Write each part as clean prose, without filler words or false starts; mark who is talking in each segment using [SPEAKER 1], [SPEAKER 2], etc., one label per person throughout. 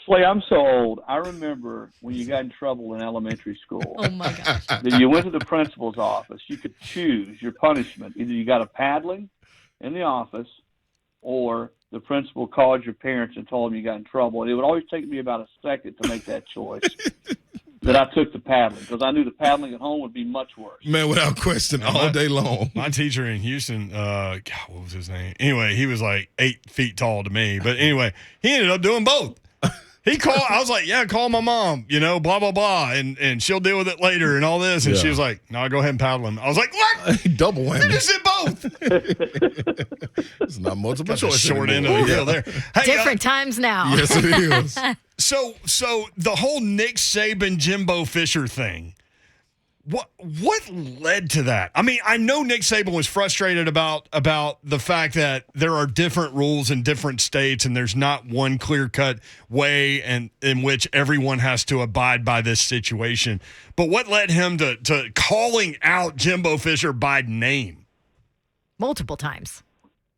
[SPEAKER 1] Slay, I'm so old. I remember when you got in trouble in elementary school.
[SPEAKER 2] Oh, my gosh.
[SPEAKER 1] That you went to the principal's office. You could choose your punishment. Either you got a paddling in the office, or the principal called your parents and told them you got in trouble. And it would always take me about a second to make that choice. That I took the paddling, because I knew the paddling at home would be much worse.
[SPEAKER 3] Man, without question, all day long.
[SPEAKER 4] My teacher in Houston, God, what was his name? Anyway, he was like 8 feet tall to me. But anyway, he ended up doing both. He called. I was like, yeah, call my mom, blah, blah, blah, and she'll deal with it later and all this. And she was like, no, go ahead and paddle him. I was like, what?
[SPEAKER 3] Double whammy.
[SPEAKER 4] They just did both.
[SPEAKER 3] It's not multiple
[SPEAKER 4] Got
[SPEAKER 3] choice.
[SPEAKER 4] the short end of the deal there. Hey,
[SPEAKER 2] Different times now.
[SPEAKER 3] Yes, it is.
[SPEAKER 4] So the whole Nick Saban, Jimbo Fisher thing, what led to that? I mean, I know Nick Saban was frustrated about the fact that there are different rules in different states and there's not one clear-cut way and in which everyone has to abide by this situation. But what led him to calling out Jimbo Fisher by name?
[SPEAKER 2] Multiple times.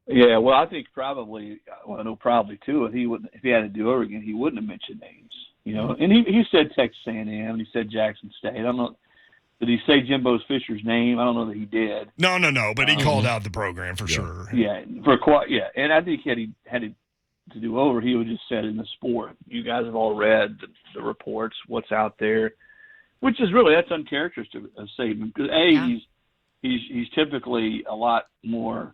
[SPEAKER 1] Yeah, well, I think probably, well, I know probably too, if he had to do it over again, he wouldn't have mentioned names, And he said Texas A&M, and he said Jackson State. I don't know. Did he say Jimbo Fisher's name? I don't know that he did.
[SPEAKER 4] No, but he called out the program for sure.
[SPEAKER 1] Yeah, and I think he had to do over, he would just said in the sport. You guys have all read the reports, what's out there, which is really, that's uncharacteristic of Saban. Because he's typically a lot more.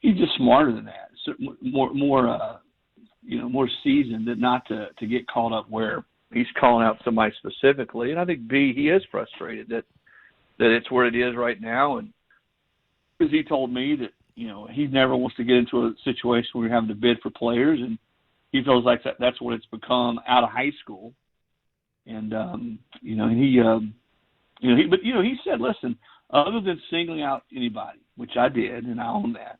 [SPEAKER 1] He's just smarter than that. So more seasoned, than not to get caught up where he's calling out somebody specifically. And I think he is frustrated that it's where it is right now. And because he told me that he never wants to get into a situation where you're having to bid for players, and he feels like that's what it's become out of high school. And he said, listen, other than singling out anybody, which I did, and I own that,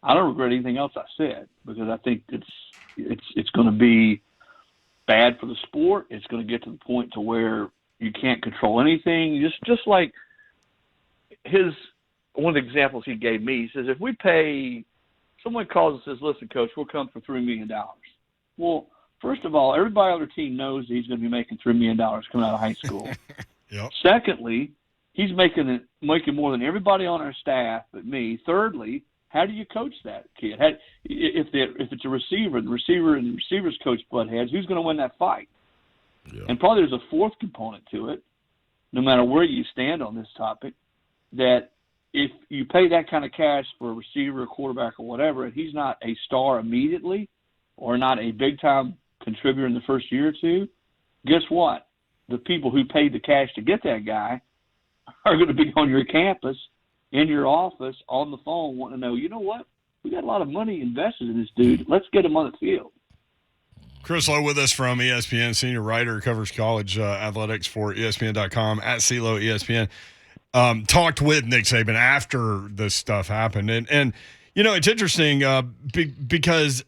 [SPEAKER 1] I don't regret anything else I said, because I think it's going to be bad for the sport. It's going to get to the point to where you can't control anything. Just like one of the examples he gave me, he says, if we pay, someone calls and says, listen, coach, we'll come for $3 million. Well, first of all, everybody on their team knows that he's going to be making $3 million coming out of high school.
[SPEAKER 4] Yep.
[SPEAKER 1] Secondly, he's making more than everybody on our staff but me. Thirdly, how do you coach that kid? If it's a receiver, the receivers coach butt heads, who's going to win that fight? Yeah. And probably there's a fourth component to it, no matter where you stand on this topic, that if you pay that kind of cash for a receiver, a quarterback, or whatever, and he's not a star immediately or not a big-time contributor in the first year or two, guess what? The people who paid the cash to get that guy are going to be on your campus, in your office, on the phone, wanting to know, you know what? We got a lot of money invested in this dude. Let's get him on the field.
[SPEAKER 4] Chris Lowe with us from ESPN, senior writer, covers college athletics for ESPN.com, at CeeLo ESPN. Talked with Nick Saban after this stuff happened. And it's interesting because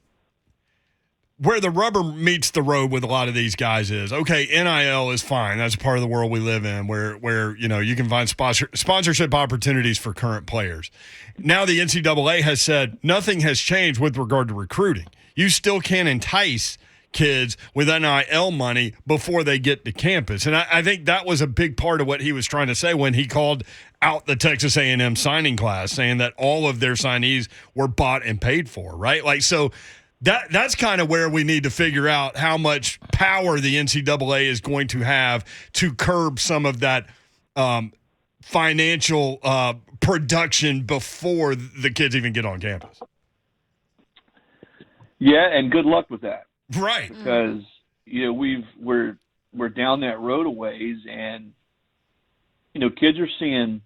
[SPEAKER 4] where the rubber meets the road with a lot of these guys is, okay, NIL is fine. That's a part of the world we live in where you can find sponsorship opportunities for current players. Now the NCAA has said nothing has changed with regard to recruiting. You still can entice kids with NIL money before they get to campus. And I think that was a big part of what he was trying to say when he called out the Texas A&M signing class, saying that all of their signees were bought and paid for, right? Like, so that's kind of where we need to figure out how much power the NCAA is going to have to curb some of that financial production before the kids even get on campus.
[SPEAKER 1] Yeah, and good luck with that.
[SPEAKER 4] Right.
[SPEAKER 1] Because we're down that road a ways, and kids are seeing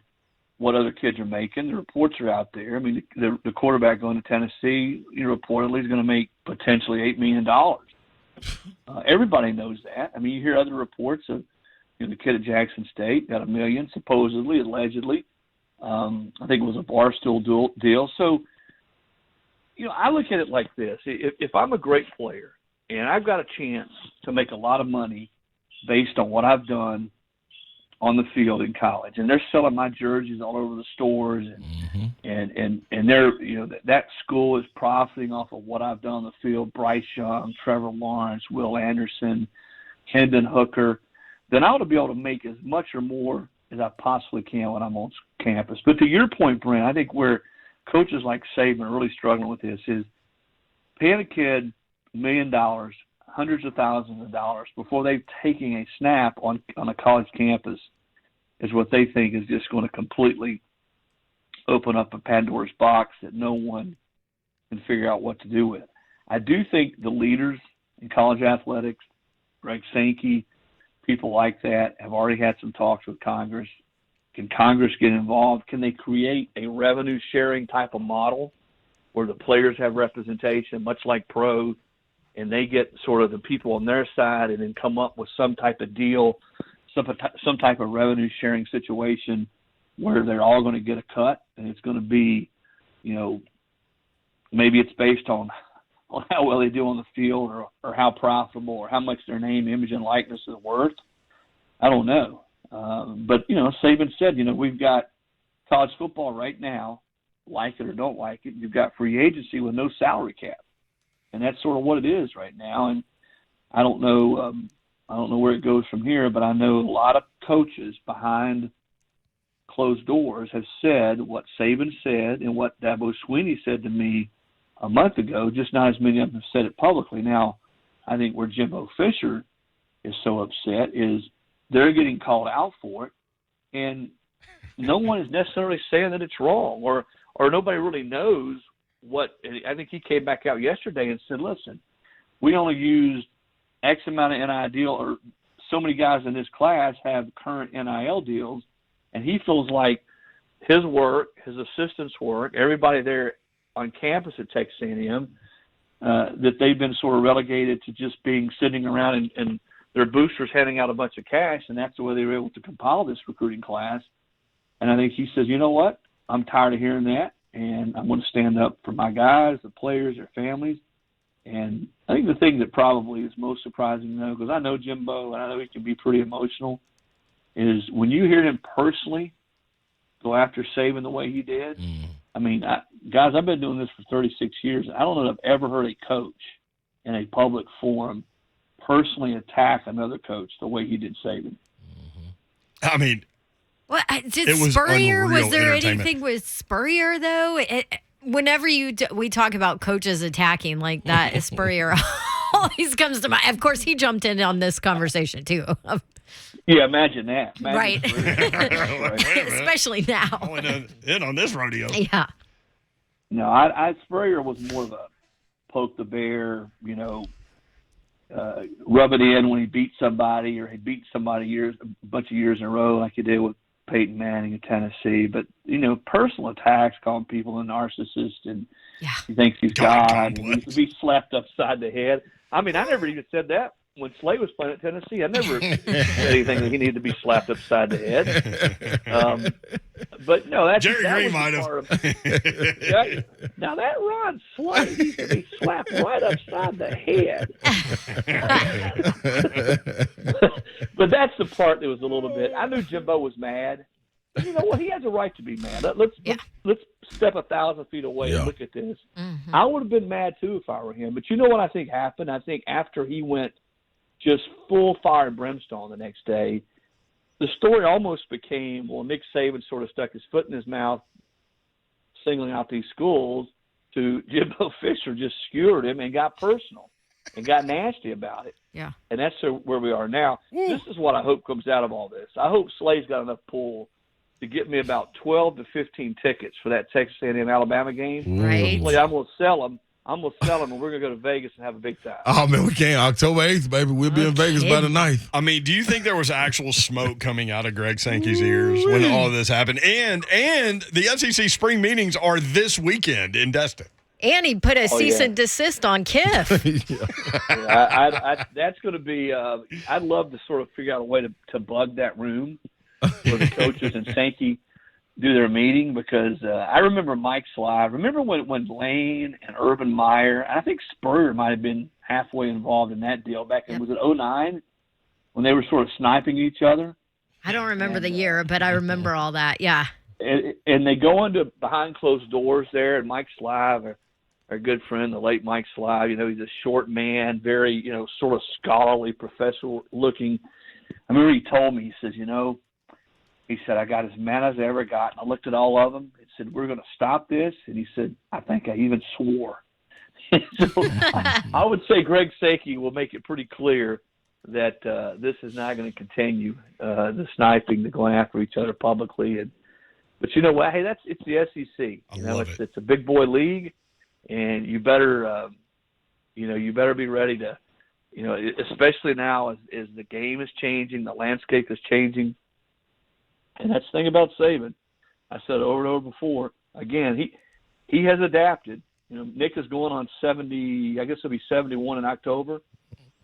[SPEAKER 1] what other kids are making. The reports are out there. I mean, the quarterback going to Tennessee, reportedly is going to make potentially $8 million. Everybody knows that. I mean, you hear other reports of the kid at Jackson State got $1 million, supposedly, allegedly. I think it was a Barstool deal. So, I look at it like this. If I'm a great player and I've got a chance to make a lot of money based on what I've done on the field in college, and they're selling my jerseys all over the stores, and they're that school is profiting off of what I've done on the field. Bryce Young, Trevor Lawrence, Will Anderson, Hendon Hooker. Then I ought to be able to make as much or more as I possibly can when I'm on campus. But to your point, Brent, I think where coaches like Saban are really struggling with this is paying a kid $1 million, hundreds of thousands of dollars before they've taken a snap on a college campus is what they think is just going to completely open up a Pandora's box that no one can figure out what to do with. I do think the leaders in college athletics, Greg Sankey, people like that, have already had some talks with Congress. Can Congress get involved? Can they create a revenue-sharing type of model where the players have representation, much like pro, and they get sort of the people on their side and then come up with some type of deal, some type of revenue-sharing situation where they're all going to get a cut, and it's going to be, maybe it's based on how well they do on the field or how profitable or how much their name, image, and likeness is worth. I don't know. But, Saban said, we've got college football right now, like it or don't like it. You've got free agency with no salary cap. And that's sort of what it is right now. And I don't know where it goes from here, but I know a lot of coaches behind closed doors have said what Saban said and what Dabo Swinney said to me a month ago, just not as many of them have said it publicly. Now, I think where Jimbo Fisher is so upset is they're getting called out for it, and no one is necessarily saying that it's wrong, or nobody really knows what. I think he came back out yesterday and said, listen, we only used X amount of NIL deal, or so many guys in this class have current NIL deals, and he feels like his work, his assistants' work, everybody there on campus at Texas A&M, that they've been sort of relegated to just being sitting around and their boosters handing out a bunch of cash, and that's the way they were able to compile this recruiting class. And I think he says, you know what, I'm tired of hearing that, and I'm going to stand up for my guys, the players, their families. And I think the thing that probably is most surprising, though, because I know Jimbo and I know he can be pretty emotional, is when you hear him personally go after Saban the way he did. I mean, guys, I've been doing this for 36 years. I don't know that I've ever heard a coach in a public forum personally attack another coach the way he did Saban.
[SPEAKER 4] I mean,
[SPEAKER 2] well, did
[SPEAKER 4] it was
[SPEAKER 2] Spurrier?
[SPEAKER 4] unreal
[SPEAKER 2] Was there
[SPEAKER 4] entertainment.
[SPEAKER 2] anything with Spurrier though? Whenever we talk about coaches attacking like that, Spurrier always comes to mind. Of course, he jumped in on this conversation too.
[SPEAKER 1] Yeah, imagine that.
[SPEAKER 2] Right. Especially now.
[SPEAKER 4] Going in on this rodeo.
[SPEAKER 2] Yeah.
[SPEAKER 1] No, Spurrier was more of a poke the bear, rub it in when he beat somebody, or he beat somebody a bunch of years in a row like he did with Peyton Manning in Tennessee. But, personal attacks, calling people a narcissist, and he thinks he's God and he needs to be slapped upside the head. I mean, I never even said that. When Slay was playing at Tennessee, I never said anything that he needed to be slapped upside the head. But no, that
[SPEAKER 4] Green
[SPEAKER 1] was
[SPEAKER 4] might
[SPEAKER 1] have. Now that Ron Slay needs to be slapped right upside the head. But that's the part that was a little bit. I knew Jimbo was mad. But you know what? He has a right to be mad. Let's step 1,000 feet away and look at this. I would have been mad too if I were him. But you know what I think happened? I think after he went just full fire and brimstone the next day, the story almost became, well, Nick Saban sort of stuck his foot in his mouth, singling out these schools, to Jimbo Fisher just skewered him and got personal and got nasty about it.
[SPEAKER 2] Yeah.
[SPEAKER 1] And that's where we are now. This is what I hope comes out of all this. I hope Slay's got enough pull to get me about 12 to 15 tickets for that Texas A&M Alabama game.
[SPEAKER 2] Right.
[SPEAKER 1] Slay, I'm going to sell them. And we're going to go to Vegas and have a big time.
[SPEAKER 3] Oh, man, we can't. October 8th, baby. We'll be in Vegas by the 9th.
[SPEAKER 4] I mean, do you think there was actual smoke coming out of Greg Sankey's ears when all of this happened? And the SEC spring meetings are this weekend in Destin.
[SPEAKER 2] And he put a cease and desist on Kiff.
[SPEAKER 1] That's going to be I'd love to sort of figure out a way to bug that room where the coaches and Sankey do their meeting, because I remember Mike Sly. Remember when Lane and Urban Meyer, and I think Spurrier might have been halfway involved in that deal back in, was it 2009, when they were sort of sniping each other?
[SPEAKER 2] I don't remember the year, but I remember all that. Yeah.
[SPEAKER 1] And they go into behind closed doors there, and Mike Slive, our good friend, the late Mike Slive, he's a short man, very, sort of scholarly, professional looking. I remember he told me, he says, he said, I got as mad as I ever got. And I looked at all of them and said, we're going to stop this. And he said, I think I even swore. So I would say Greg Sankey will make it pretty clear that this is not going to continue, the sniping, the going after each other publicly. But you know what? Hey, it's the SEC. It's a big boy league, and you better be ready to, especially now as the game is changing, the landscape is changing. And that's the thing about Saban. I said over and over before. Again, he has adapted. Nick is going on 70. I guess it'll be 71 in October.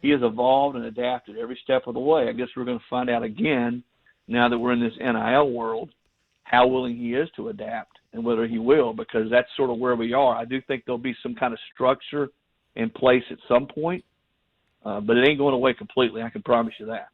[SPEAKER 1] He has evolved and adapted every step of the way. I guess we're going to find out again, now that we're in this NIL world, how willing he is to adapt and whether he will, because that's sort of where we are. I do think there'll be some kind of structure in place at some point, but it ain't going away completely. I can promise you that.